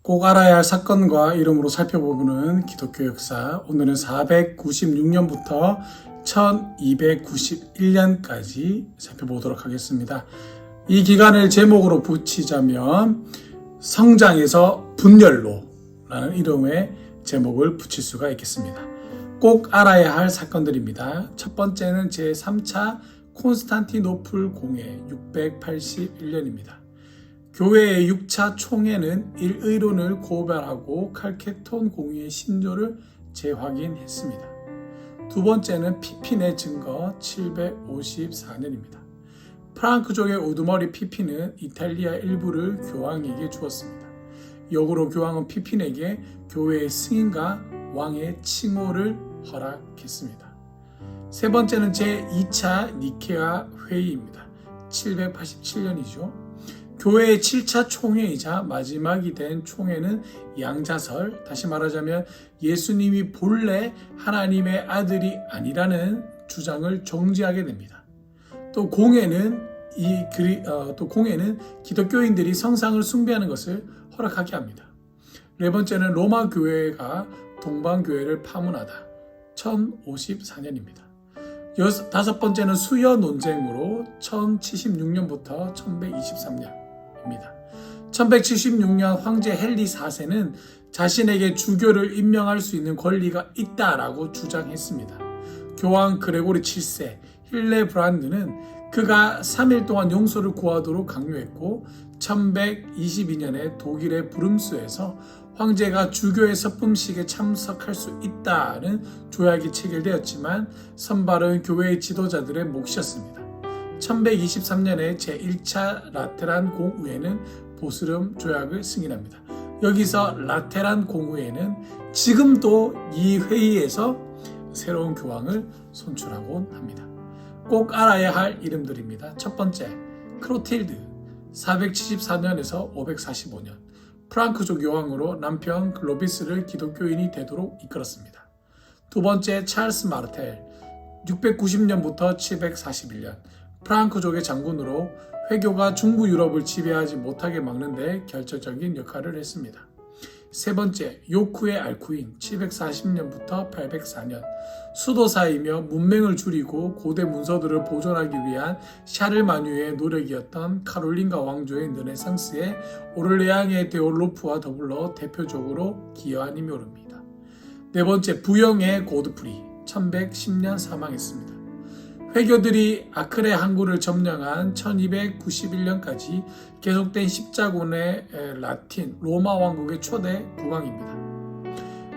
꼭 알아야 할 사건과 이름으로 살펴보는 기독교 역사, 오늘은 496년부터 1291년까지 살펴보도록 하겠습니다. 이 기간을 제목으로 붙이자면 성장에서 분열로라는 이름의 제목을 붙일 수가 있겠습니다. 꼭 알아야 할 사건들입니다. 첫 번째는 제3차 콘스탄티노플 공회 681년입니다. 교회의 6차 총회는 일의론을 고발하고 칼케톤 공의의 신조를 재확인했습니다. 두 번째는 피핀의 증거 754년입니다. 프랑크족의 우두머리 피핀은 이탈리아 일부를 교황에게 주었습니다. 역으로 교황은 피핀에게 교회의 승인과 왕의 칭호를 허락했습니다. 세 번째는 제2차 니케아 회의입니다. 787년이죠. 교회의 7차 총회이자 마지막이 된 총회는 양자설, 다시 말하자면 예수님이 본래 하나님의 아들이 아니라는 주장을 정지하게 됩니다. 또 공회는 기독교인들이 성상을 숭배하는 것을 허락하게 합니다. 네 번째는 로마 교회가 동방 교회를 파문하다. 1054년입니다. 다섯 번째는 수여 논쟁으로 1076년부터 1123년입니다. 1176년 황제 헨리 4세는 자신에게 주교를 임명할 수 있는 권리가 있다라고 주장했습니다. 교황 그레고리 7세 힐레브란드는 그가 3일 동안 용서를 구하도록 강요했고 1122년에 독일의 브름스에서 황제가 주교의 서품식에 참석할 수 있다는 조약이 체결되었지만 선발은 교회의 지도자들의 몫이었습니다. 1123년에 제1차 라테란 공의회는 보스름 조약을 승인합니다. 여기서 라테란 공의회는 지금도 이 회의에서 새로운 교황을 선출하곤 합니다. 꼭 알아야 할 이름들입니다. 첫 번째, 크로틸드 474년에서 545년 프랑크족 요왕으로 남편 글로비스를 기독교인이 되도록 이끌었습니다. 두 번째, 찰스 마르텔 690년부터 741년 프랑크족의 장군으로 회교가 중부 유럽을 지배하지 못하게 막는 데 결정적인 역할을 했습니다. 세 번째, 요쿠의 알쿠인 740년부터 804년 수도사이며 문맹을 줄이고 고대 문서들을 보존하기 위한 샤를마뉴의 노력이었던 카롤린가 왕조의 르네상스에 오를레앙의 데올로프와 더불어 대표적으로 기여한 힘이 오릅니다. 네 번째, 부영의 고드프리 1110년 사망했습니다. 회교들이 아크레 항구를 점령한 1291년까지 계속된 십자군의 라틴 로마 왕국의 초대 국왕입니다.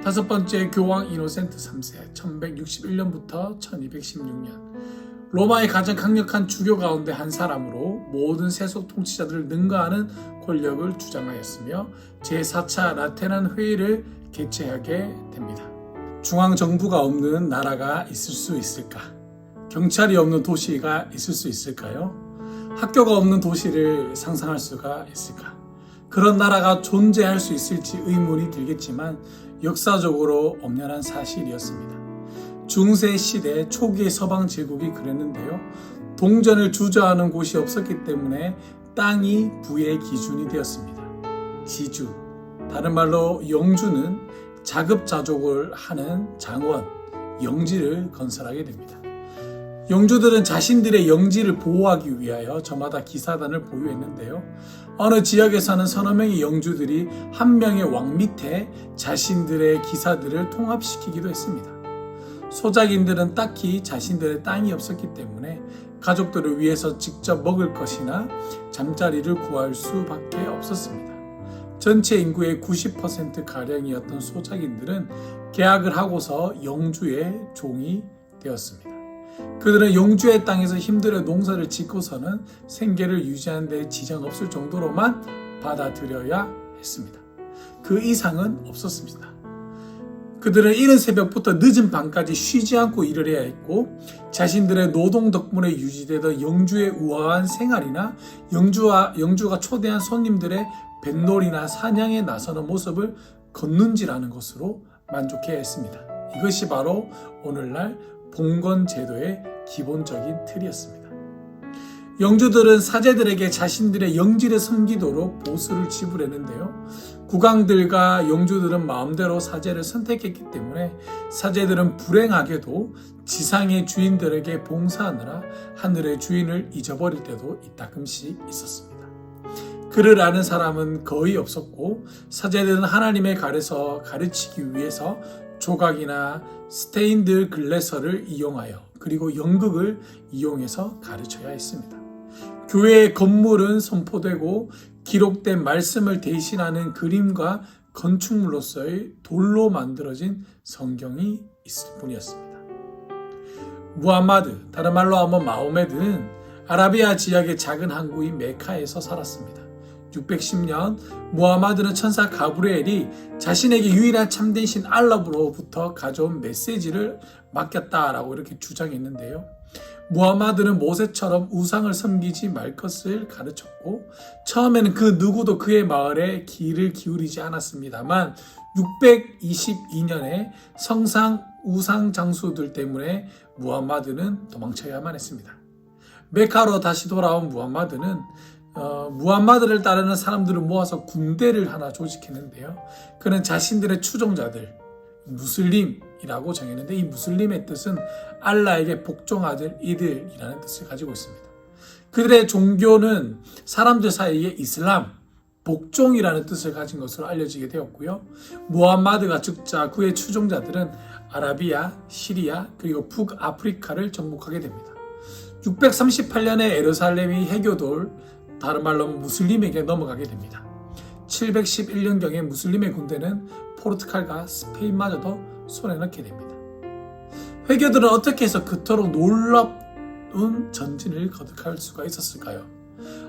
다섯 번째, 교황 이노센트 3세 1161년부터 1216년 로마의 가장 강력한 주교 가운데 한 사람으로 모든 세속 통치자들을 능가하는 권력을 주장하였으며 제4차 라테란 회의를 개최하게 됩니다. 중앙정부가 없는 나라가 있을 수 있을까? 경찰이 없는 도시가 있을 수 있을까요? 학교가 없는 도시를 상상할 수가 있을까? 그런 나라가 존재할 수 있을지 의문이 들겠지만 역사적으로 엄연한 사실이었습니다. 중세 시대 초기의 서방 제국이 그랬는데요. 동전을 주저하는 곳이 없었기 때문에 땅이 부의 기준이 되었습니다. 지주, 다른 말로 영주는 자급자족을 하는 장원, 영지를 건설하게 됩니다. 영주들은 자신들의 영지를 보호하기 위하여 저마다 기사단을 보유했는데요. 어느 지역에 사는 서너 명의 영주들이 한 명의 왕 밑에 자신들의 기사들을 통합시키기도 했습니다. 소작인들은 딱히 자신들의 땅이 없었기 때문에 가족들을 위해서 직접 먹을 것이나 잠자리를 구할 수밖에 없었습니다. 전체 인구의 90%가량이었던 소작인들은 계약을 하고서 영주의 종이 되었습니다. 그들은 영주의 땅에서 힘들어 농사를 짓고서는 생계를 유지하는 데 지장 없을 정도로만 받아들여야 했습니다. 그 이상은 없었습니다. 그들은 이른 새벽부터 늦은 밤까지 쉬지 않고 일을 해야 했고 자신들의 노동 덕분에 유지되던 영주의 우아한 생활이나 영주가 초대한 손님들의 뱃놀이나 사냥에 나서는 모습을 걷는지라는 것으로 만족해야 했습니다. 이것이 바로 오늘날 봉건 제도의 기본적인 틀이었습니다. 영주들은 사제들에게 자신들의 영질에 섬기도록 보수를 지불했는데요. 국왕들과 영주들은 마음대로 사제를 선택했기 때문에 사제들은 불행하게도 지상의 주인들에게 봉사하느라 하늘의 주인을 잊어버릴 때도 이따금씩 있었습니다. 그를 아는 사람은 거의 없었고 사제들은 하나님의 갈에서 가르치기 위해서 조각이나 스테인드 글래서를 이용하여 그리고 연극을 이용해서 가르쳐야 했습니다. 교회의 건물은 선포되고 기록된 말씀을 대신하는 그림과 건축물로서의 돌로 만들어진 성경이 있을 뿐이었습니다. 무함마드, 다른 말로 하면 마호메드는 아라비아 지역의 작은 항구인 메카에서 살았습니다. 610년 무함마드는 천사 가브리엘이 자신에게 유일한 참된 신 알라로부터 가져온 메시지를 맡겼다라고 이렇게 주장했는데요. 무함마드는 모세처럼 우상을 섬기지 말 것을 가르쳤고 처음에는 그 누구도 그의 마을에 귀를 기울이지 않았습니다만 622년에 성상 우상 장수들 때문에 무함마드는 도망쳐야만 했습니다. 메카로 다시 돌아온 무함마드는 무함마드를 따르는 사람들을 모아서 군대를 하나 조직했는데요. 그는 자신들의 추종자들 무슬림이라고 정했는데 이 무슬림의 뜻은 알라에게 복종하들 이들이라는 뜻을 가지고 있습니다. 그들의 종교는 사람들 사이에 이슬람, 복종이라는 뜻을 가진 것으로 알려지게 되었고요. 무함마드가 죽자 그의 추종자들은 아라비아, 시리아 그리고 북아프리카를 정복하게 됩니다. 638년에 에르살렘이 해교돌, 다른 말로 무슬림에게 넘어가게 됩니다. 711년경에 무슬림의 군대는 포르투갈과 스페인마저도 손에 넣게 됩니다. 회교들은 어떻게 해서 그토록 놀라운 전진을 거듭할 수가 있었을까요?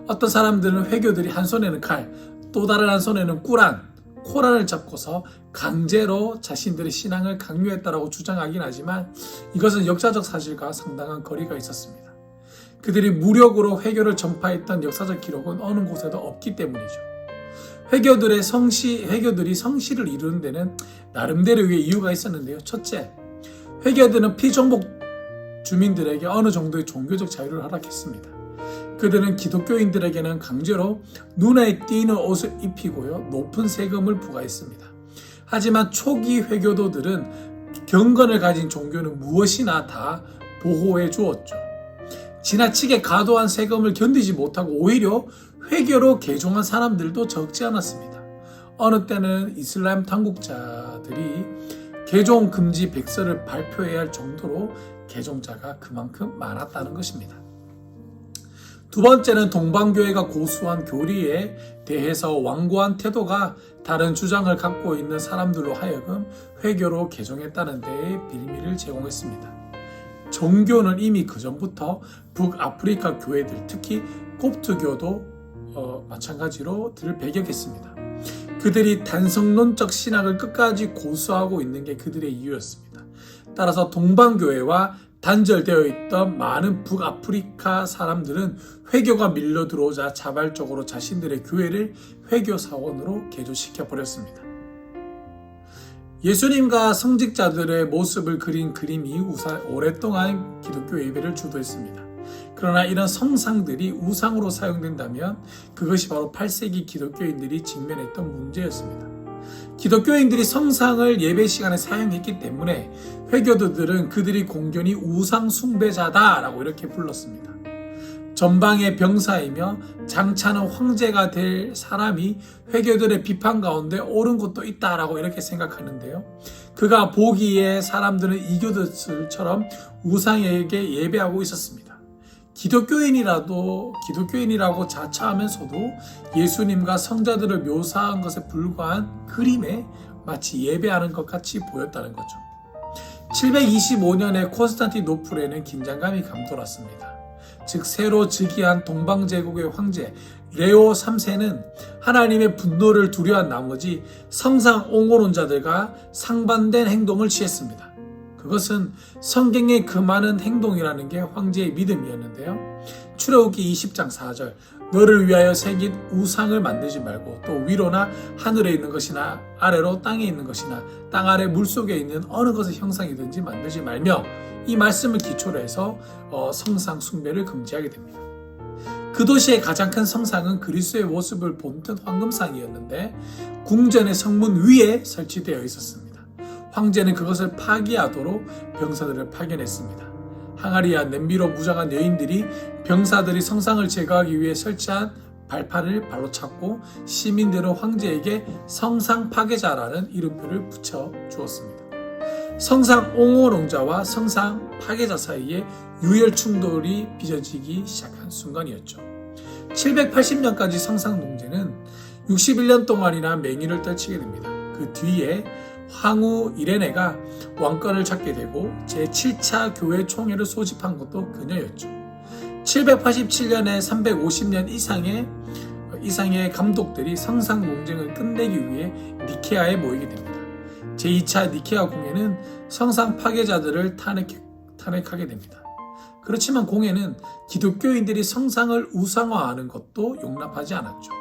어떤 사람들은 회교들이 한 손에는 칼, 또 다른 한 손에는 코란을 잡고서 강제로 자신들의 신앙을 강요했다라고 주장하긴 하지만 이것은 역사적 사실과 상당한 거리가 있었습니다. 그들이 무력으로 회교를 전파했던 역사적 기록은 어느 곳에도 없기 때문이죠. 회교들이 성실을 이루는 데는 나름대로의 이유가 있었는데요. 첫째, 회교들은 피정복 주민들에게 어느 정도의 종교적 자유를 허락했습니다. 그들은 기독교인들에게는 강제로 눈에 띄는 옷을 입히고요. 높은 세금을 부과했습니다. 하지만 초기 회교도들은 경건을 가진 종교는 무엇이나 다 보호해 주었죠. 지나치게 과도한 세금을 견디지 못하고 오히려 회교로 개종한 사람들도 적지 않았습니다. 어느 때는 이슬람 당국자들이 개종 금지 백서를 발표해야 할 정도로 개종자가 그만큼 많았다는 것입니다. 두 번째는 동방교회가 고수한 교리에 대해서 완고한 태도가 다른 주장을 갖고 있는 사람들로 하여금 회교로 개종했다는 데에 빌미를 제공했습니다. 종교는 이미 그전부터 북아프리카 교회들, 특히 콥트교도 마찬가지로 배격했습니다. 그들이 단성론적 신학을 끝까지 고수하고 있는 게 그들의 이유였습니다. 따라서 동방교회와 단절되어 있던 많은 북아프리카 사람들은 회교가 밀려 들어오자 자발적으로 자신들의 교회를 회교 사원으로 개조시켜 버렸습니다. 예수님과 성직자들의 모습을 그린 그림이 오랫동안 기독교 예배를 주도했습니다. 그러나 이런 성상들이 우상으로 사용된다면 그것이 바로 8세기 기독교인들이 직면했던 문제였습니다. 기독교인들이 성상을 예배 시간에 사용했기 때문에 회교도들은 그들이 공견히 우상 숭배자다라고 이렇게 불렀습니다. 전방의 병사이며 장차는 황제가 될 사람이 회교들의 비판 가운데 옳은 것도 있다라고 이렇게 생각하는데요. 그가 보기에 사람들은 이교도들처럼 우상에게 예배하고 있었습니다. 기독교인이라고 자처하면서도 예수님과 성자들을 묘사한 것에 불과한 그림에 마치 예배하는 것 같이 보였다는 거죠. 725년에 콘스탄티노플에는 긴장감이 감돌았습니다. 즉 새로 즉위한 동방제국의 황제 레오 3세는 하나님의 분노를 두려워한 나머지 성상 옹호론자들과 상반된 행동을 취했습니다. 그것은 성경에 금하는 행동이라는 게 황제의 믿음이었는데요. 출애굽기 20장 4절 너를 위하여 새긴 우상을 만들지 말고 또 위로나 하늘에 있는 것이나 아래로 땅에 있는 것이나 땅 아래 물속에 있는 어느 것의 형상이든지 만들지 말며 이 말씀을 기초로 해서 성상 숭배를 금지하게 됩니다. 그 도시의 가장 큰 성상은 그리스도의 모습을 본뜬 황금상이었는데 궁전의 성문 위에 설치되어 있었습니다. 황제는 그것을 파기하도록 병사들을 파견했습니다. 항아리와 냄비로 무장한 여인들이 병사들이 성상을 제거하기 위해 설치한 발판을 발로 찼고 시민들은 황제에게 성상 파괴자라는 이름표를 붙여 주었습니다. 성상 옹호론자와 성상 파괴자 사이에 유혈 충돌이 빚어지기 시작한 순간이었죠. 780년까지 성상 농제는 61년 동안이나 맹위를 떨치게 됩니다. 그 뒤에 황후 이레네가 왕권을 잡게 되고 제7차 교회 총회를 소집한 것도 그녀였죠. 787년에 350년 이상의 감독들이 성상 논쟁을 끝내기 위해 니케아에 모이게 됩니다. 제2차 니케아 공회는 성상 파괴자들을 탄핵하게 됩니다. 그렇지만 공회는 기독교인들이 성상을 우상화하는 것도 용납하지 않았죠.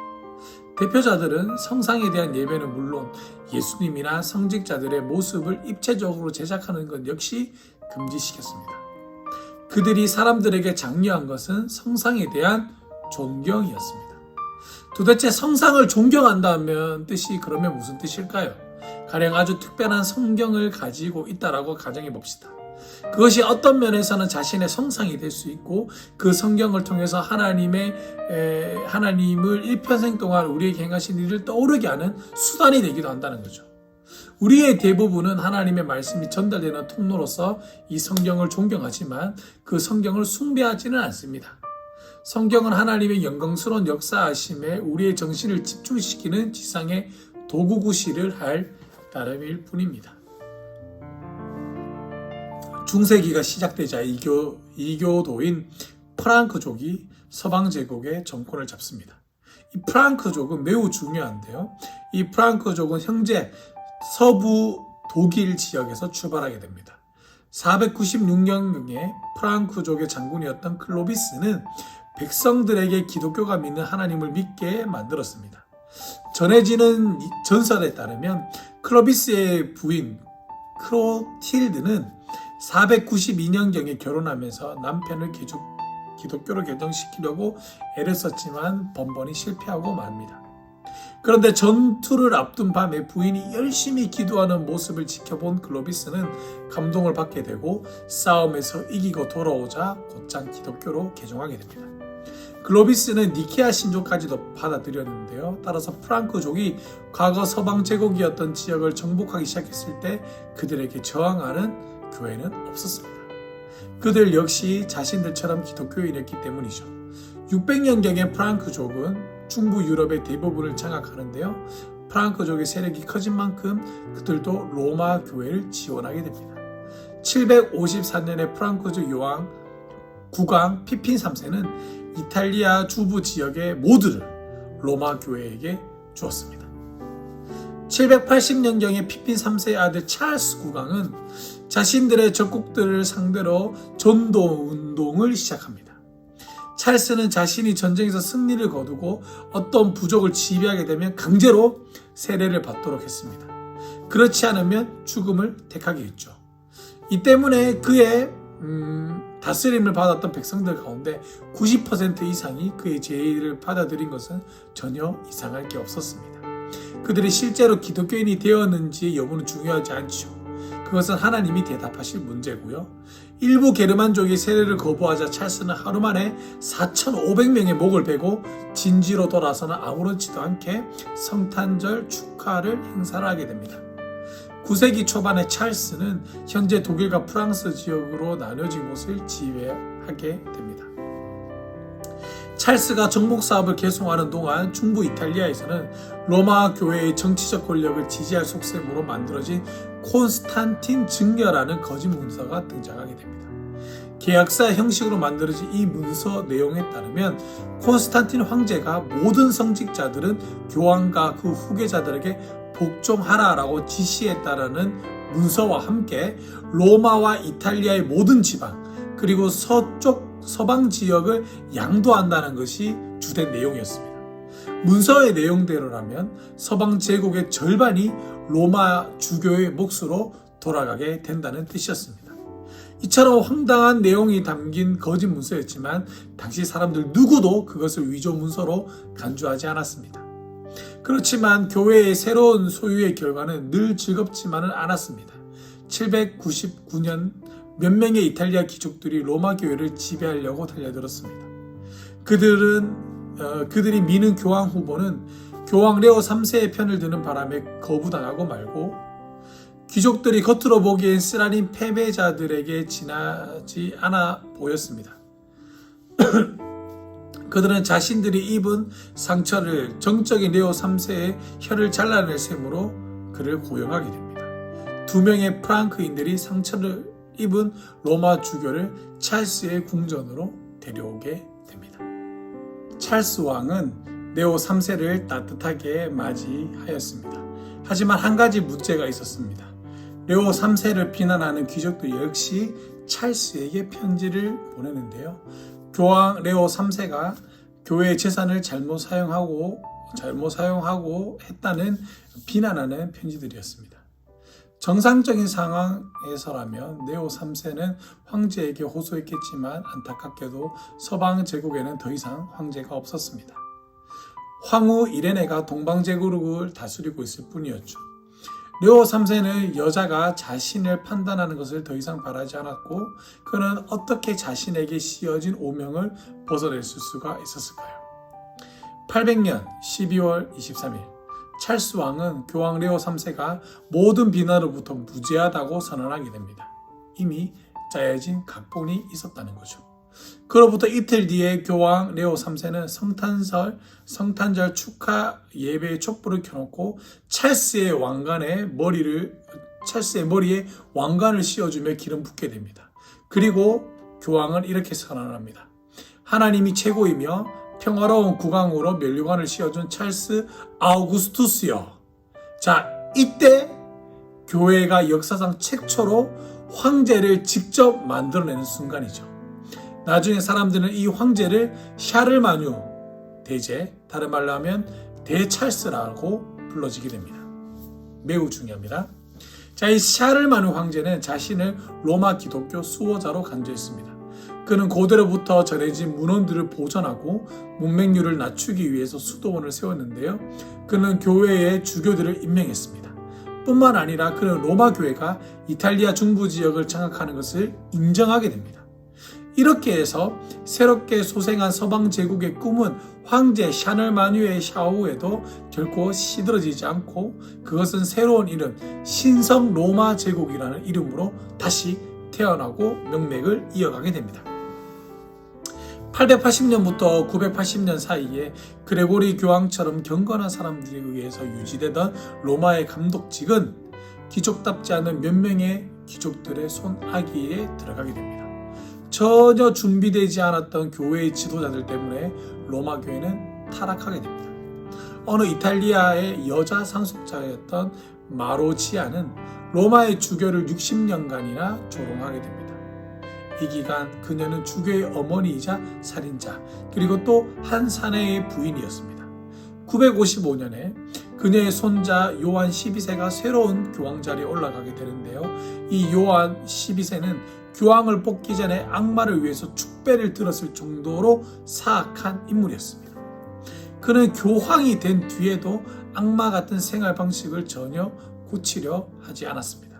대표자들은 성상에 대한 예배는 물론 예수님이나 성직자들의 모습을 입체적으로 제작하는 것 역시 금지시켰습니다. 그들이 사람들에게 장려한 것은 성상에 대한 존경이었습니다. 도대체 성상을 존경한다면 뜻이 그러면 무슨 뜻일까요? 가령 아주 특별한 성경을 가지고 있다라고 가정해 봅시다. 그것이 어떤 면에서는 자신의 성상이 될 수 있고 그 성경을 통해서 하나님을 일평생 동안 우리에게 행하신 일을 떠오르게 하는 수단이 되기도 한다는 거죠. 우리의 대부분은 하나님의 말씀이 전달되는 통로로서 이 성경을 존경하지만 그 성경을 숭배하지는 않습니다. 성경은 하나님의 영광스러운 역사하심에 우리의 정신을 집중시키는 지상의 도구구실을 할 따름일 뿐입니다. 중세기가 시작되자 이교도인 프랑크족이 서방 제국의 정권을 잡습니다. 이 프랑크족은 매우 중요한데요. 이 프랑크족은 현재 서부 독일 지역에서 출발하게 됩니다. 496년경에 프랑크족의 장군이었던 클로비스는 백성들에게 기독교가 믿는 하나님을 믿게 만들었습니다. 전해지는 전설에 따르면 클로비스의 부인 크로틸드는 492년경에 결혼하면서 남편을 기독교로 개종시키려고 애를 썼지만 번번이 실패하고 맙니다. 그런데 전투를 앞둔 밤에 부인이 열심히 기도하는 모습을 지켜본 클로비스는 감동을 받게 되고 싸움에서 이기고 돌아오자 곧장 기독교로 개종하게 됩니다. 클로비스는 니케아 신조까지도 받아들였는데요. 따라서 프랑크족이 과거 서방 제국이었던 지역을 정복하기 시작했을 때 그들에게 저항하는 교회는 없었습니다. 그들 역시 자신들처럼 기독교인이었기 때문이죠. 600년경에 프랑크족은 중부 유럽의 대부분을 장악하는데요. 프랑크족의 세력이 커진 만큼 그들도 로마 교회를 지원하게 됩니다. 754년에 프랑크족 요왕 국왕 피핀 3세는 이탈리아 주부 지역의 모두를 로마 교회에게 주었습니다. 780년경에 피핀 3세의 아들 찰스 국왕은 자신들의 적국들을 상대로 전도 운동을 시작합니다. 찰스는 자신이 전쟁에서 승리를 거두고 어떤 부족을 지배하게 되면 강제로 세례를 받도록 했습니다. 그렇지 않으면 죽음을 택하게 했죠. 이 때문에 그의 다스림을 받았던 백성들 가운데 90% 이상이 그의 제의를 받아들인 것은 전혀 이상할 게 없었습니다. 그들이 실제로 기독교인이 되었는지의 여부는 중요하지 않죠. 그것은 하나님이 대답하실 문제고요. 일부 게르만족이 세례를 거부하자 찰스는 하루 만에 4,500명의 목을 베고 진지로 돌아서는 아무렇지도 않게 성탄절 축하를 행사를 하게 됩니다. 9세기 초반에 찰스는 현재 독일과 프랑스 지역으로 나눠진 곳을 지배하게 됩니다. 찰스가 정복 사업을 계속하는 동안 중부 이탈리아에서는 로마 교회의 정치적 권력을 지지할 속셈으로 만들어진 콘스탄틴 증여라는 거짓 문서가 등장하게 됩니다. 계약사 형식으로 만들어진 이 문서 내용에 따르면 콘스탄틴 황제가 모든 성직자들은 교황과 그 후계자들에게 복종하라라고 지시했다라는 문서와 함께 로마와 이탈리아의 모든 지방 그리고 서방 지역을 양도한다는 것이 주된 내용이었습니다. 문서의 내용대로라면 서방 제국의 절반이 로마 주교의 몫으로 돌아가게 된다는 뜻이었습니다. 이처럼 황당한 내용이 담긴 거짓 문서였지만 당시 사람들 누구도 그것을 위조 문서로 간주하지 않았습니다. 그렇지만 교회의 새로운 소유의 결과는 늘 즐겁지만은 않았습니다. 799년 몇 명의 이탈리아 귀족들이 로마 교회를 지배하려고 달려들었습니다. 그들이 미는 교황 후보는 교황 레오 3세의 편을 드는 바람에 거부당하고 말고 귀족들이 겉으로 보기엔 쓰라린 패배자들에게 지나지 않아 보였습니다. 그들은 자신들이 입은 상처를 정적인 레오 3세의 혀를 잘라낼 셈으로 그를 고용하게 됩니다. 2명의 프랑크인들이 상처를 입은 로마 주교를 찰스의 궁전으로 데려오게 됩니다. 찰스 왕은 레오 3세를 따뜻하게 맞이하였습니다. 하지만 한 가지 문제가 있었습니다. 레오 3세를 비난하는 귀족들 역시 찰스에게 편지를 보내는데요. 교황 레오 3세가 교회의 재산을 잘못 사용하고 했다는 비난하는 편지들이었습니다. 정상적인 상황에서라면 레오 3세는 황제에게 호소했겠지만 안타깝게도 서방 제국에는 더 이상 황제가 없었습니다. 황후 이레네가 동방 제국을 다스리고 있을 뿐이었죠. 레오 3세는 여자가 자신을 판단하는 것을 더 이상 바라지 않았고 그는 어떻게 자신에게 씌어진 오명을 벗어낼 수가 있었을까요? 800년 12월 23일 찰스 왕은 교황 레오 3세가 모든 비난으로부터 무죄하다고 선언하게 됩니다. 이미 짜여진 각본이 있었다는 거죠. 그로부터 이틀 뒤에 교황 레오 3세는 성탄절 축하 예배의 촛불을 켜놓고 찰스의 머리에 왕관을 씌워주며 기름 붓게 됩니다. 그리고 교황은 이렇게 선언합니다. 하나님이 최고이며 평화로운 국왕으로 면류관을 씌워준 찰스 아우구스투스여. 자, 이때 교회가 역사상 최초로 황제를 직접 만들어내는 순간이죠. 나중에 사람들은 이 황제를 샤를마뉴 대제, 다른 말로 하면 대찰스라고 불러지게 됩니다. 매우 중요합니다. 자, 이 샤를마뉴 황제는 자신을 로마 기독교 수호자로 간주했습니다. 그는 고대로부터 전해진 문헌들을 보존하고 문맹률을 낮추기 위해서 수도원을 세웠는데요. 그는 교회의 주교들을 임명했습니다. 뿐만 아니라 그는 로마 교회가 이탈리아 중부 지역을 장악하는 것을 인정하게 됩니다. 이렇게 해서 새롭게 소생한 서방 제국의 꿈은 황제 샤를마뉴의 샤후에도 결코 시들어지지 않고 그것은 새로운 이름 신성 로마 제국이라는 이름으로 다시 태어나고 명맥을 이어가게 됩니다. 880년부터 980년 사이에 그레고리 교황처럼 경건한 사람들에 의해서 유지되던 로마의 감독직은 귀족답지 않은 몇 명의 귀족들의 손아귀에 들어가게 됩니다. 전혀 준비되지 않았던 교회의 지도자들 때문에 로마 교회는 타락하게 됩니다. 어느 이탈리아의 여자 상속자였던 마로치아는 로마의 주교를 60년간이나 조롱하게 됩니다. 이 기간 그녀는 주교의 어머니이자 살인자 그리고 또 한 사내의 부인이었습니다. 955년에 그녀의 손자 요한 12세가 새로운 교황 자리에 올라가게 되는데요. 이 요한 12세는 교황을 뽑기 전에 악마를 위해서 축배를 들었을 정도로 사악한 인물이었습니다. 그는 교황이 된 뒤에도 악마 같은 생활 방식을 전혀 고치려 하지 않았습니다.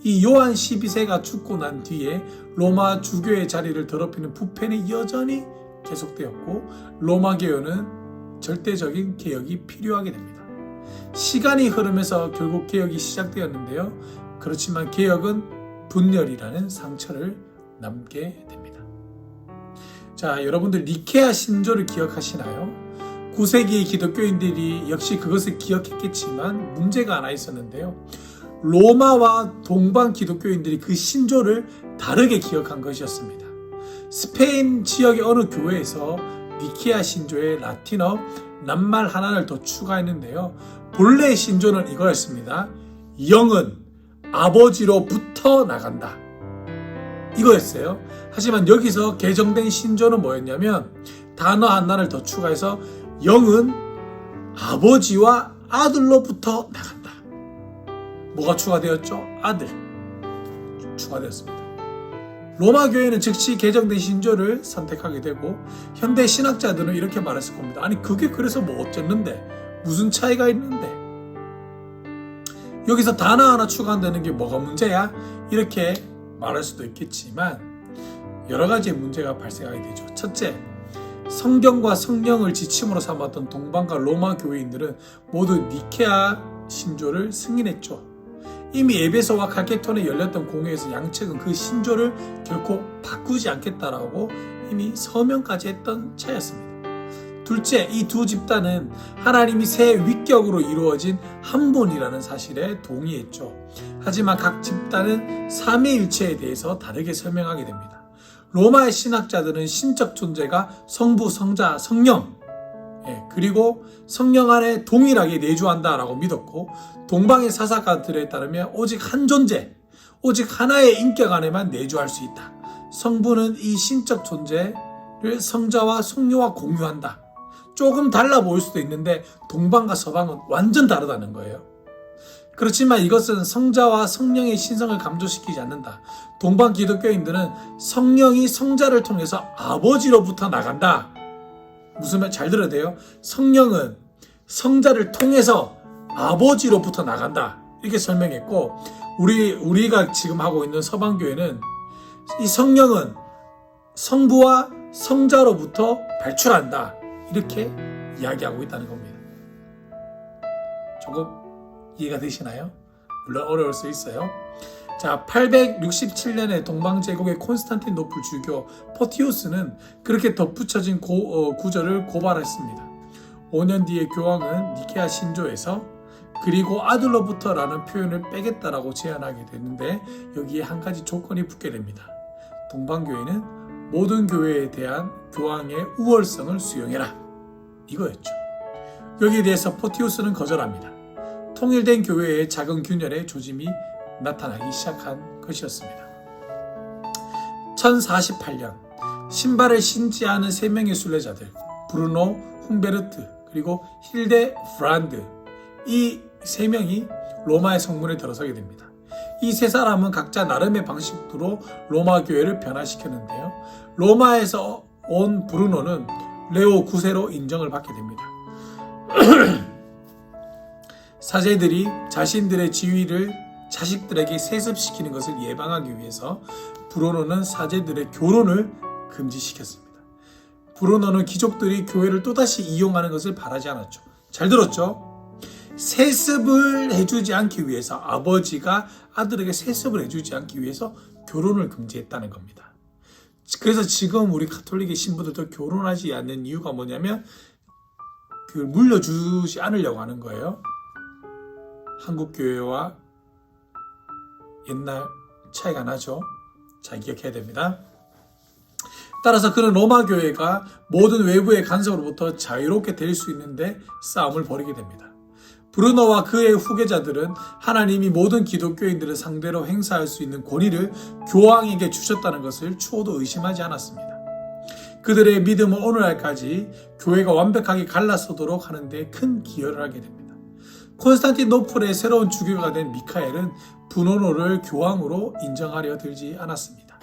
이 요한 12세가 죽고 난 뒤에 로마 주교의 자리를 더럽히는 부패는 여전히 계속되었고 로마 교회는 절대적인 개혁이 필요하게 됩니다. 시간이 흐르면서 결국 개혁이 시작되었는데요. 그렇지만 개혁은 분열이라는 상처를 남게 됩니다. 자, 여러분들 니케아 신조를 기억하시나요? 9세기 기독교인들이 역시 그것을 기억했겠지만 문제가 하나 있었는데요. 로마와 동방 기독교인들이 그 신조를 다르게 기억한 것이었습니다. 스페인 지역의 어느 교회에서 니케아 신조에 라틴어 낱말 하나를 더 추가했는데요. 본래의 신조는 이거였습니다. 영은 아버지로부터 나간다. 이거였어요. 하지만 여기서 개정된 신조는 뭐였냐면 단어 하나를 더 추가해서 영은 아버지와 아들로부터 나간다. 뭐가 추가되었죠? 아들 추가되었습니다. 로마 교회는 즉시 개정된 신조를 선택하게 되고 현대 신학자들은 이렇게 말했을 겁니다. 아니 그게 그래서 뭐 어쨌는데 무슨 차이가 있는데 여기서 단어 하나 추가한다는 게 뭐가 문제야? 이렇게 말할 수도 있겠지만 여러 가지의 문제가 발생하게 되죠. 첫째, 성경과 성령을 지침으로 삼았던 동방과 로마 교회인들은 모두 니케아 신조를 승인했죠. 이미 에베소와 칼케톤에 열렸던 공회에서 양측은 그 신조를 결코 바꾸지 않겠다라고 이미 서명까지 했던 차였습니다. 둘째, 이 두 집단은 하나님이 세 위격으로 이루어진 한 분이라는 사실에 동의했죠. 하지만 각 집단은 삼위일체에 대해서 다르게 설명하게 됩니다. 로마의 신학자들은 신적 존재가 성부, 성자, 성령 그리고 성령 안에 동일하게 내주한다라고 믿었고 동방의 사사가들에 따르면 오직 한 존재, 오직 하나의 인격 안에만 내주할 수 있다. 성부는 이 신적 존재를 성자와 성녀와 공유한다. 조금 달라 보일 수도 있는데 동방과 서방은 완전 다르다는 거예요. 그렇지만 이것은 성자와 성령의 신성을 감소시키지 않는다. 동방 기독교인들은 성령이 성자를 통해서 아버지로부터 나간다. 무슨 말 잘 들어야 돼요? 성령은 성자를 통해서 아버지로부터 나간다. 이렇게 설명했고 우리가 지금 하고 있는 서방교회는 이 성령은 성부와 성자로부터 발출한다. 이렇게 이야기하고 있다는 겁니다. 조금 이해가 되시나요? 물론 어려울 수 있어요. 자, 867년에 동방제국의 콘스탄티노플 주교 포티우스는 그렇게 덧붙여진 구절을 고발했습니다. 5년 뒤에 교황은 니케아 신조에서 그리고 아들로부터라는 표현을 빼겠다라고 제안하게 됐는데 여기에 한 가지 조건이 붙게 됩니다. 동방교회는 모든 교회에 대한 교황의 우월성을 수용해라. 이거였죠. 여기에 대해서 포티우스는 거절합니다. 통일된 교회의 작은 균열의 조짐이 나타나기 시작한 것이었습니다. 1048년 신발을 신지 않은 3명의 순례자들 브루노, 훔베르트 그리고 힐데 프란드 이 3명이 로마의 성문에 들어서게 됩니다. 이 3사람은 각자 나름의 방식으로 로마 교회를 변화시켰는데요. 로마에서 온 브루노는 레오 9세로 인정을 받게 됩니다. 사제들이 자신들의 지위를 자식들에게 세습시키는 것을 예방하기 위해서 브루노는 사제들의 결혼을 금지시켰습니다. 브루노는 귀족들이 교회를 또다시 이용하는 것을 바라지 않았죠. 잘 들었죠? 세습을 해주지 않기 위해서 아버지가 아들에게 세습을 해주지 않기 위해서 결혼을 금지했다는 겁니다. 그래서 지금 우리 가톨릭의 신부들도 결혼하지 않는 이유가 뭐냐면 그걸 물려주지 않으려고 하는 거예요. 한국 교회와 옛날 차이가 나죠. 잘 기억해야 됩니다. 따라서 그는 로마 교회가 모든 외부의 간섭으로부터 자유롭게 될 수 있는데 싸움을 벌이게 됩니다. 브루노와 그의 후계자들은 하나님이 모든 기독교인들을 상대로 행사할 수 있는 권위를 교황에게 주셨다는 것을 추호도 의심하지 않았습니다. 그들의 믿음은 오늘날까지 교회가 완벽하게 갈라서도록 하는 데 큰 기여를 하게 됩니다. 콘스탄티노플의 새로운 주교가 된 미카엘은 브루노를 교황으로 인정하려 들지 않았습니다.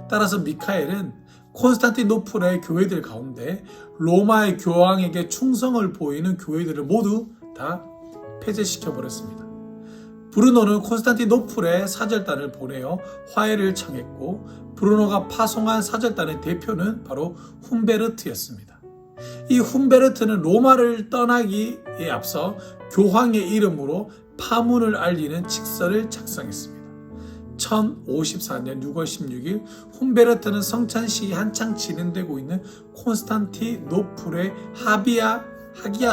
따라서 미카엘은 콘스탄티노플의 교회들 가운데 로마의 교황에게 충성을 보이는 교회들을 모두 다 폐쇄시켜버렸습니다. 브루노는 콘스탄티노플에 사절단을 보내어 화해를 청했고 브루노가 파송한 사절단의 대표는 바로 훔베르트였습니다. 이 훔베르트는 로마를 떠나기에 앞서 교황의 이름으로 파문을 알리는 직서를 작성했습니다. 1054년 6월 16일 훔베르트는 성찬식이 한창 진행되고 있는 콘스탄티노플의 하기야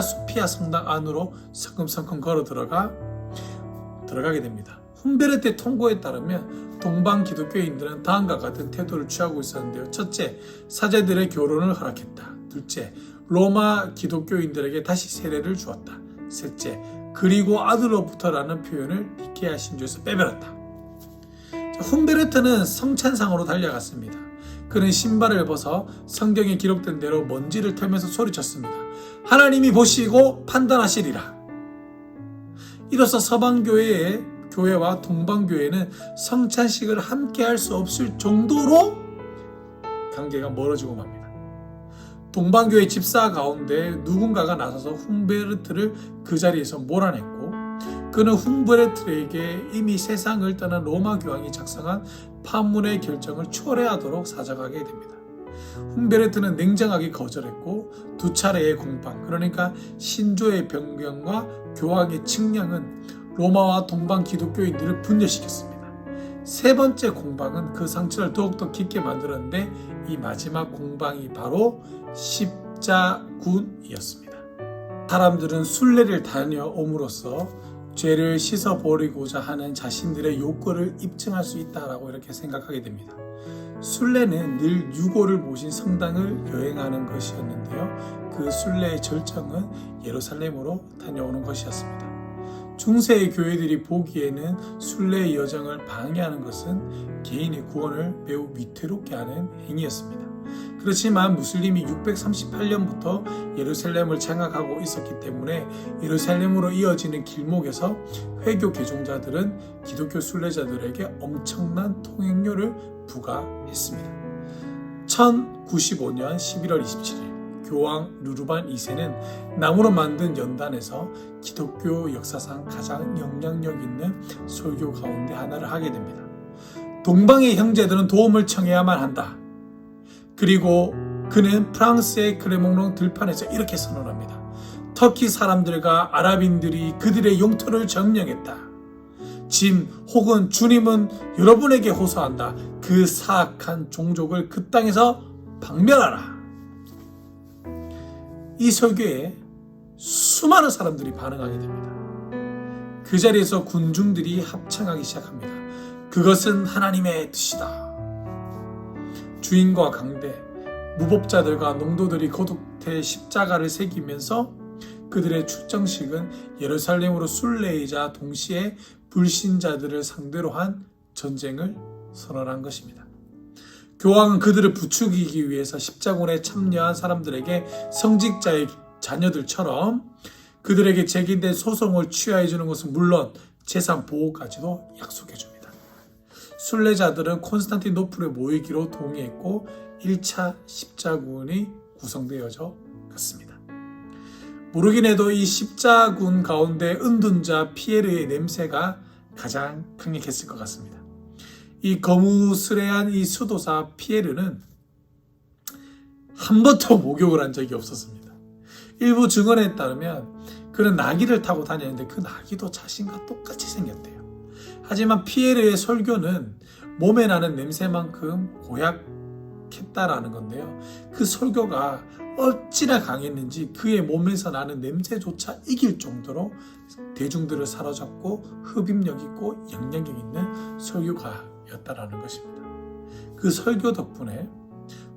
소피아 성당 안으로 성큼성큼 걸어 들어가게 됩니다. 훔베르트의 통고에 따르면 동방 기독교인들은 다음과 같은 태도를 취하고 있었는데요. 첫째, 사제들의 결혼을 허락했다. 둘째, 로마 기독교인들에게 다시 세례를 주었다. 셋째, 그리고 아들로부터라는 표현을 니케아 신조에서 빼버렸다. 훔베르트는 성찬상으로 달려갔습니다. 그는 신발을 벗어 성경에 기록된 대로 먼지를 털면서 소리쳤습니다. 하나님이 보시고 판단하시리라. 이로써 서방교회의 교회와 동방교회는 성찬식을 함께 할 수 없을 정도로 관계가 멀어지고 맙니다. 동방교회 집사 가운데 누군가가 나서서 훔베르트를 그 자리에서 몰아냈고, 그는 훔베르트에게 이미 세상을 떠난 로마 교황이 작성한 판문의 결정을 초래하도록 사정하게 됩니다. 훔베르트는 냉정하게 거절했고, 두 차례의 공방, 그러니까 신조의 변경과 교황의 측량은 로마와 동방 기독교인들을 분열시켰습니다. 세 번째 공방은 그 상처를 더욱더 깊게 만들었는데, 이 마지막 공방이 바로 십자군이었습니다. 사람들은 순례를 다녀옴으로써 죄를 씻어버리고자 하는 자신들의 욕구를 입증할 수 있다라고 이렇게 생각하게 됩니다. 순례는 늘 유고를 모신 성당을 여행하는 것이었는데요. 그 순례의 절정은 예루살렘으로 다녀오는 것이었습니다. 중세의 교회들이 보기에는 순례의 여정을 방해하는 것은 개인의 구원을 매우 위태롭게 하는 행위였습니다. 그렇지만 무슬림이 638년부터 예루살렘을 장악하고 있었기 때문에 예루살렘으로 이어지는 길목에서 회교 개종자들은 기독교 순례자들에게 엄청난 통행료를 부과했습니다. 1095년 11월 27일 교황 르르반 2세는 나무로 만든 연단에서 기독교 역사상 가장 영향력 있는 설교 가운데 하나를 하게 됩니다. 동방의 형제들은 도움을 청해야만 한다. 그리고 그는 프랑스의 크레몽롱 들판에서 이렇게 선언합니다. 터키 사람들과 아랍인들이 그들의 영토를 점령했다. 짐 혹은 주님은 여러분에게 호소한다. 그 사악한 종족을 그 땅에서 박멸하라. 이 설교에 수많은 사람들이 반응하게 됩니다. 그 자리에서 군중들이 합창하기 시작합니다. 그것은 하나님의 뜻이다. 주인과 강대, 무법자들과 농도들이 거듭태 십자가를 새기면서 그들의 출정식은 예루살렘으로 순례이자 동시에 불신자들을 상대로 한 전쟁을 선언한 것입니다. 교황은 그들을 부추기기 위해서 십자군에 참여한 사람들에게 성직자의 자녀들처럼 그들에게 제기된 소송을 취하해 주는 것은 물론 재산 보호까지도 약속해 줍니다. 순례자들은 콘스탄티노플에 모이기로 동의했고 1차 십자군이 구성되어져 갔습니다. 모르긴 해도 이 십자군 가운데 은둔자 피에르의 냄새가 가장 강력했을 것 같습니다. 이 거무스레한 이 수도사 피에르는 한 번도 목욕을 한 적이 없었습니다. 일부 증언에 따르면 그는 나귀를 타고 다녔는데 그 나귀도 자신과 똑같이 생겼대요. 하지만 피에르의 설교는 몸에 나는 냄새만큼 고약했다라는 건데요. 그 설교가 어찌나 강했는지 그의 몸에서 나는 냄새조차 이길 정도로 대중들을 사로잡고 흡입력 있고 영향력 있는 설교가였다라는 것입니다. 그 설교 덕분에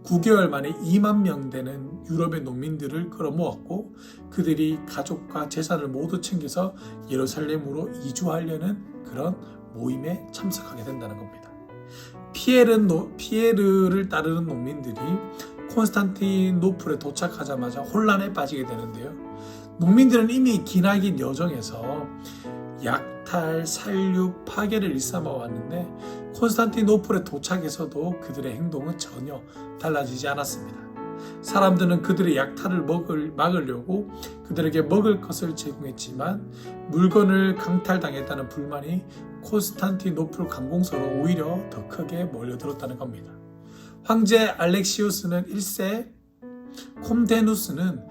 9개월 만에 2만 명 되는 유럽의 농민들을 끌어모았고 그들이 가족과 재산을 모두 챙겨서 예루살렘으로 이주하려는 그런 모임에 참석하게 된다는 겁니다. 피에르를 따르는 농민들이 콘스탄티노플에 도착하자마자 혼란에 빠지게 되는데요. 농민들은 이미 기나긴 여정에서 약탈, 살육, 파괴를 일삼아 왔는데 콘스탄티노플에 도착해서도 그들의 행동은 전혀 달라지지 않았습니다. 사람들은 그들의 약탈을 막으려고 그들에게 먹을 것을 제공했지만 물건을 강탈당했다는 불만이 콘스탄티노플 관공서로 오히려 더 크게 몰려들었다는 겁니다. 황제 알렉시우스는 1세, 콤데누스는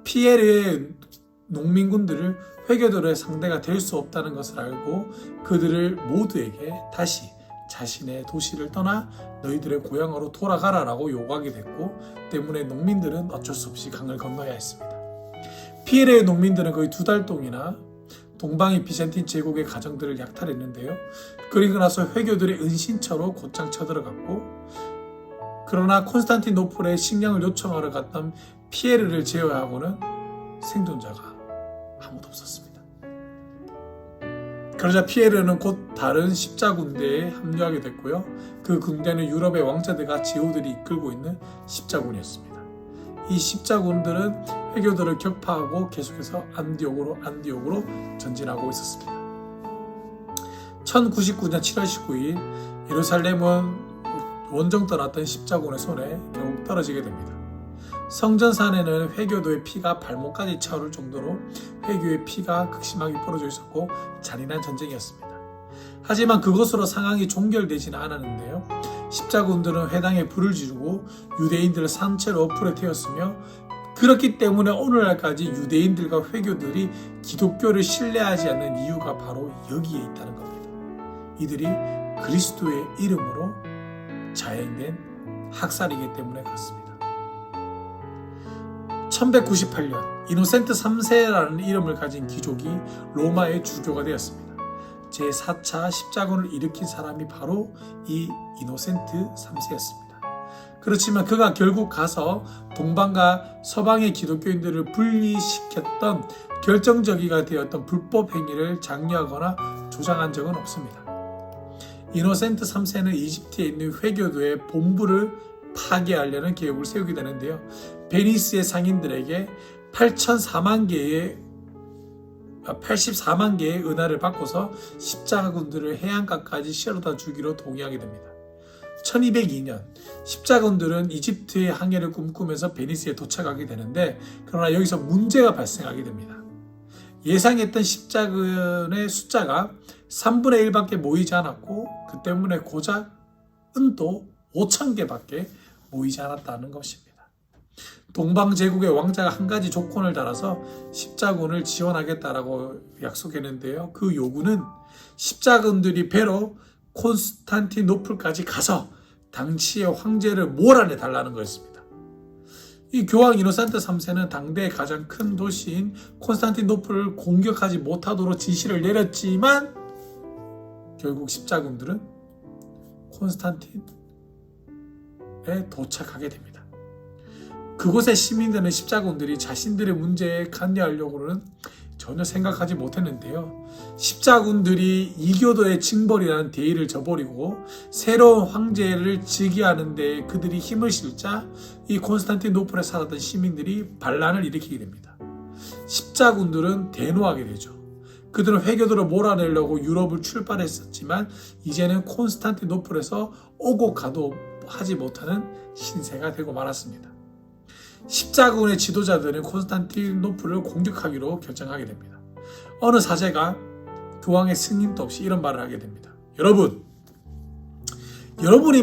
피에르의 농민군들을 회교들의 상대가 될 수 없다는 것을 알고 그들을 모두에게 다시 자신의 도시를 떠나 너희들의 고향으로 돌아가라라고 요구하게 됐고 때문에 농민들은 어쩔 수 없이 강을 건너야 했습니다. 피에르의 농민들은 거의 2달 동안이나 동방의 비잔틴 제국의 가정들을 약탈했는데요. 그리고 나서 회교들의 은신처로 곧장 쳐들어갔고 그러나 콘스탄티노플에 식량을 요청하러 갔던 피에르를 제외하고는 생존자가 아무도 없었습니다. 그러자 피에르는 곧 다른 십자군대에 합류하게 됐고요. 그 군대는 유럽의 왕자들과 제후들이 이끌고 있는 십자군이었습니다. 이 십자군들은 회교들을 격파하고 계속해서 안디옥으로 전진하고 있었습니다. 1099년 7월 19일 예루살렘은 원정 떠났던 십자군의 손에 결국 떨어지게 됩니다. 성전산에는 회교도의 피가 발목까지 차오를 정도로 회교의 피가 극심하게 벌어져 있었고 잔인한 전쟁이었습니다. 하지만 그것으로 상황이 종결되지는 않았는데요. 십자군들은 회당에 불을 지르고 유대인들을 산채로 불에 태웠으며 그렇기 때문에 오늘날까지 유대인들과 회교들이 기독교를 신뢰하지 않는 이유가 바로 여기에 있다는 겁니다. 이들이 그리스도의 이름으로 자행된 학살이기 때문에 그렇습니다. 1198년 이노센트 3세라는 이름을 가진 귀족이 로마의 주교가 되었습니다. 제4차 십자군을 일으킨 사람이 바로 이 이노센트 3세였습니다. 그렇지만 그가 결국 가서 동방과 서방의 기독교인들을 분리시켰던 결정적이가 되었던 불법 행위를 장려하거나 조장한 적은 없습니다. 이노센트 3세는 이집트에 있는 회교도의 본부를 파괴하려는 계획을 세우게 되는데요. 베니스의 상인들에게 84만 개의 은하를 바꿔서 십자군들을 해안가까지 실어다 주기로 동의하게 됩니다. 1202년 십자군들은 이집트의 항해를 꿈꾸면서 베니스에 도착하게 되는데 그러나 여기서 문제가 발생하게 됩니다. 예상했던 십자군의 숫자가 3분의 1밖에 모이지 않았고 그 때문에 고작 은도 5,000개밖에 모이지 않았다는 것입니다. 동방제국의 왕자가 한 가지 조건을 달아서 십자군을 지원하겠다라고 약속했는데요. 그 요구는 십자군들이 배로 콘스탄티노플까지 가서 당시의 황제를 몰아내 달라는 거였습니다. 이 교황 이노센트 3세는 당대의 가장 큰 도시인 콘스탄티노플을 공격하지 못하도록 지시를 내렸지만 결국 십자군들은 콘스탄틴에 도착하게 됩니다. 그곳의 시민들은 십자군들이 자신들의 문제에 관여하려고는 전혀 생각하지 못했는데요. 십자군들이 이교도의 징벌이라는 대의를 저버리고 새로운 황제를 즉위하는 데 그들이 힘을 실자 이 콘스탄티노플에 살았던 시민들이 반란을 일으키게 됩니다. 십자군들은 대노하게 되죠. 그들은 회교도를 몰아내려고 유럽을 출발했었지만 이제는 콘스탄티노플에서 오고 가도 하지 못하는 신세가 되고 말았습니다. 십자군의 지도자들은 콘스탄티노플을 공격하기로 결정하게 됩니다. 어느 사제가 교황의 승인도 없이 이런 말을 하게 됩니다. 여러분이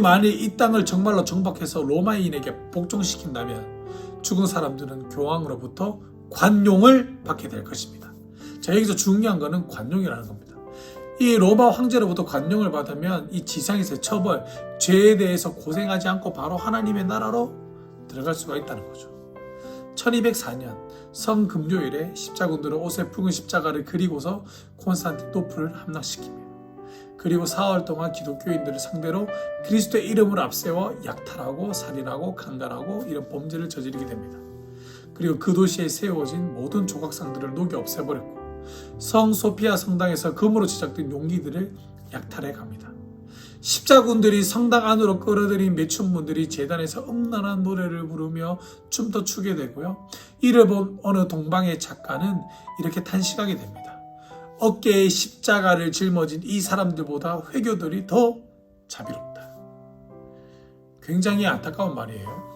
만일 이 땅을 정말로 정복해서 로마인에게 복종시킨다면 죽은 사람들은 교황으로부터 관용을 받게 될 것입니다. 자, 여기서 중요한 것은 관용이라는 겁니다. 이 로마 황제로부터 관용을 받으면 이 지상에서의 처벌, 죄에 대해서 고생하지 않고 바로 하나님의 나라로 들어갈 수가 있다는 거죠. 1204년 성금요일에 십자군들은 옷에 붉은 십자가를 그리고서 콘스탄티노플을 함락시킵니다. 그리고 4월 동안 기독교인들을 상대로 그리스도의 이름을 앞세워 약탈하고 살인하고 강간하고 이런 범죄를 저지르게 됩니다. 그리고 그 도시에 세워진 모든 조각상들을 녹여 없애버렸고 성 소피아 성당에서 금으로 제작된 용기들을 약탈해 갑니다. 십자군들이 성당 안으로 끌어들인 매춘문들이 제단에서 음란한 노래를 부르며 춤도 추게 되고요. 이를 본 어느 동방의 작가는 이렇게 탄식하게 됩니다. 어깨에 십자가를 짊어진 이 사람들보다 회교들이 더 자비롭다. 굉장히 안타까운 말이에요.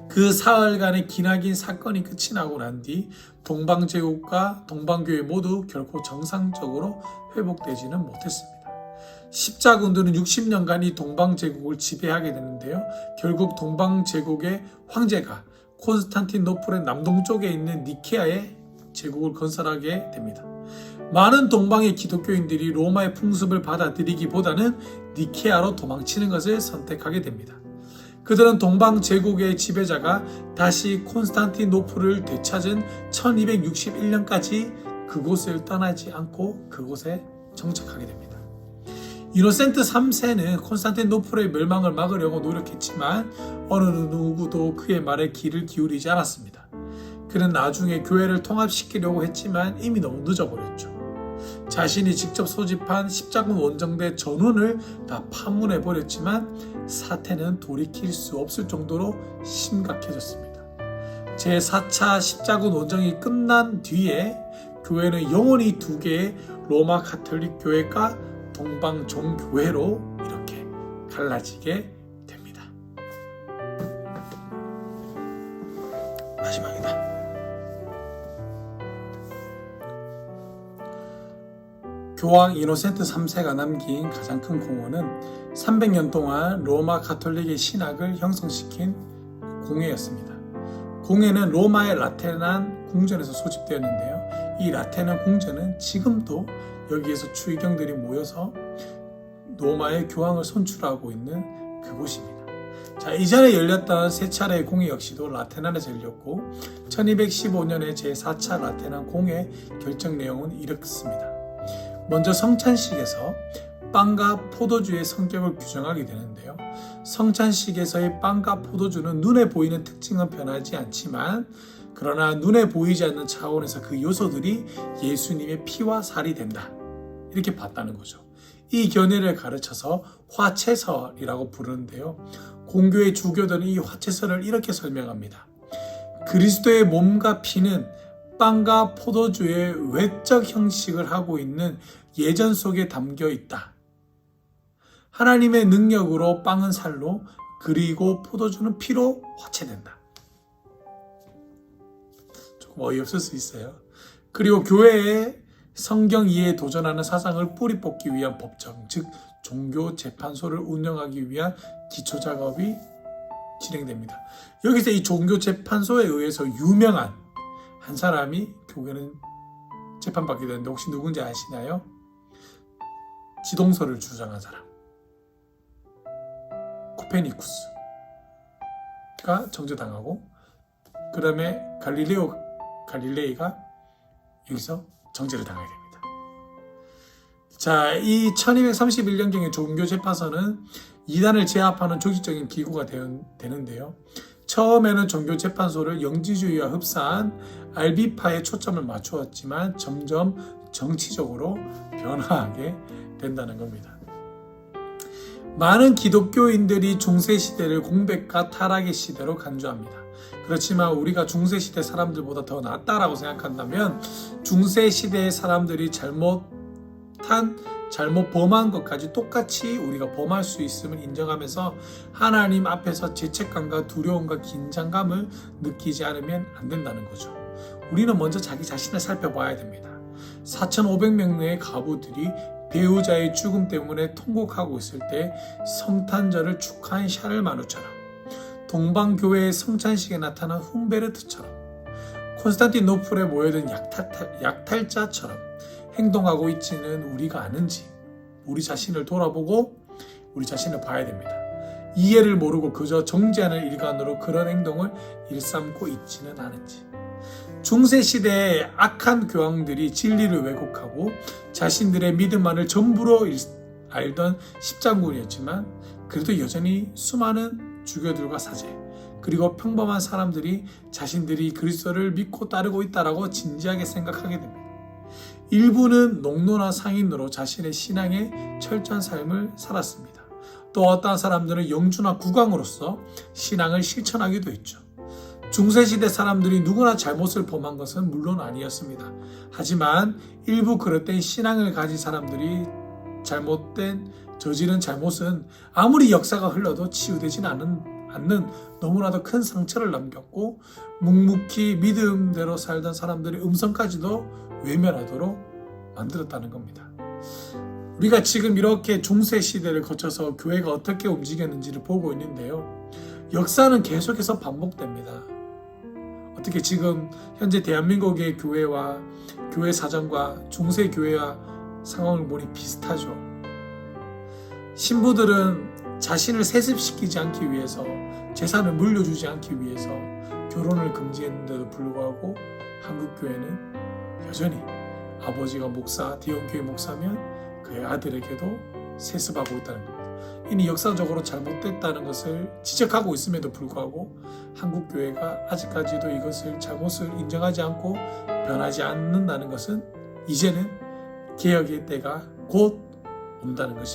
그 사흘간의 기나긴 사건이 끝이 나고 난 뒤 동방제국과 동방교회 모두 결코 정상적으로 회복되지는 못했습니다. 십자군들은 60년간 이 동방제국을 지배하게 되는데요. 결국 동방제국의 황제가 콘스탄티노플의 남동쪽에 있는 니케아에 제국을 건설하게 됩니다. 많은 동방의 기독교인들이 로마의 풍습을 받아들이기보다는 니케아로 도망치는 것을 선택하게 됩니다. 그들은 동방제국의 지배자가 다시 콘스탄티노플을 되찾은 1261년까지 그곳을 떠나지 않고 그곳에 정착하게 됩니다. 이노센트 3세는 콘스탄티노플의 멸망을 막으려고 노력했지만 어느 누구도 그의 말에 귀를 기울이지 않았습니다. 그는 나중에 교회를 통합시키려고 했지만 이미 너무 늦어버렸죠. 자신이 직접 소집한 십자군 원정대 전원을 다 파문해버렸지만 사태는 돌이킬 수 없을 정도로 심각해졌습니다. 제4차 십자군 원정이 끝난 뒤에 교회는 영원히 2개의 로마 가톨릭 교회가 동방 종교회로 이렇게 갈라지게 됩니다. 마지막이다. 교황 이노센트 3세가 남긴 가장 큰 공헌은 300년 동안 로마 가톨릭의 신학을 형성시킨 공회였습니다. 공회는 로마의 라테난 궁전에서 소집되었는데요. 이 라테난 궁전은 지금도 여기에서 추기경들이 모여서 로마의 교황을 선출하고 있는 그곳입니다. 자, 이전에 열렸던 세 차례의 공회 역시도 라테난에서 열렸고 1215년에 제4차 라테난 공회 결정 내용은 이렇습니다. 먼저 성찬식에서 빵과 포도주의 성격을 규정하게 되는데요. 성찬식에서의 빵과 포도주는 눈에 보이는 특징은 변하지 않지만 그러나 눈에 보이지 않는 차원에서 그 요소들이 예수님의 피와 살이 된다. 이렇게 봤다는 거죠. 이 견해를 가르쳐서 화채설이라고 부르는데요. 공교의 주교들은 이 화채설을 이렇게 설명합니다. 그리스도의 몸과 피는 빵과 포도주의 외적 형식을 하고 있는 예전 속에 담겨 있다. 하나님의 능력으로 빵은 살로 그리고 포도주는 피로 화채된다. 조금 어이없을 수 있어요. 그리고 교회의 성경 이해에 도전하는 사상을 뿌리 뽑기 위한 법정, 즉 종교 재판소를 운영하기 위한 기초 작업이 진행됩니다. 여기서 이 종교 재판소에 의해서 유명한 한 사람이 교회는 재판받게 되는데 혹시 누군지 아시나요? 지동설을 주장한 사람 코페니쿠스가 정죄당하고 그 다음에 갈릴레이가 여기서 정죄를 당하게 됩니다. 자, 이 1231년경의 종교재판소는 이단을 제압하는 조직적인 기구가 되는데요. 처음에는 종교재판소를 영지주의와 흡사한 알비파에 초점을 맞추었지만 점점 정치적으로 변화하게 된다는 겁니다. 많은 기독교인들이 중세시대를 공백과 타락의 시대로 간주합니다. 그렇지만 우리가 중세시대 사람들보다 더 낫다라고 생각한다면 중세시대의 사람들이 잘못 범한 것까지 똑같이 우리가 범할 수 있음을 인정하면서 하나님 앞에서 죄책감과 두려움과 긴장감을 느끼지 않으면 안 된다는 거죠. 우리는 먼저 자기 자신을 살펴봐야 됩니다. 4,500명의 가부들이 배우자의 죽음 때문에 통곡하고 있을 때 성탄절을 축하한 샤를마누처럼, 동방교회의 성찬식에 나타난 훔베르트처럼, 콘스탄티노플에 모여든 약탈자처럼 행동하고 있지는 우리가 아는지 우리 자신을 돌아보고 우리 자신을 봐야 됩니다. 이해를 모르고 그저 정죄하는 일관으로 그런 행동을 일삼고 있지는 않은지. 중세시대의 악한 교황들이 진리를 왜곡하고 자신들의 믿음만을 전부로 알던 십장군이었지만 그래도 여전히 수많은 주교들과 사제 그리고 평범한 사람들이 자신들이 그리스도를 믿고 따르고 있다라고 진지하게 생각하게 됩니다. 일부는 농노나 상인으로 자신의 신앙의 철저한 삶을 살았습니다. 또 어떠한 사람들은 영주나 국왕으로서 신앙을 실천하기도 했죠. 중세시대 사람들이 누구나 잘못을 범한 것은 물론 아니었습니다. 하지만 일부 그릇된 신앙을 가진 사람들이 저지른 잘못은 아무리 역사가 흘러도 치유되지는 않는 너무나도 큰 상처를 남겼고 묵묵히 믿음대로 살던 사람들의 음성까지도 외면하도록 만들었다는 겁니다. 우리가 지금 이렇게 중세시대를 거쳐서 교회가 어떻게 움직였는지를 보고 있는데요. 역사는 계속해서 반복됩니다. 어떻게 지금 현재 대한민국의 교회와 교회 사정과 중세교회와 상황을 보니 비슷하죠. 신부들은 자신을 세습시키지 않기 위해서 재산을 물려주지 않기 위해서 결혼을 금지했는데도 불구하고 한국교회는 여전히 아버지가 목사, 대형교회 목사면 그의 아들에게도 세습하고 있다는 겁니다. 이니 역사적으로 잘못됐다는 것을 지적하고 있음에도 불구하고 한국교회가 아직까지도 이것을 잘못을 인정하지 않고 변하지 않는다는 것은 이제는 개혁의 때가 곧 온다는 것입니다.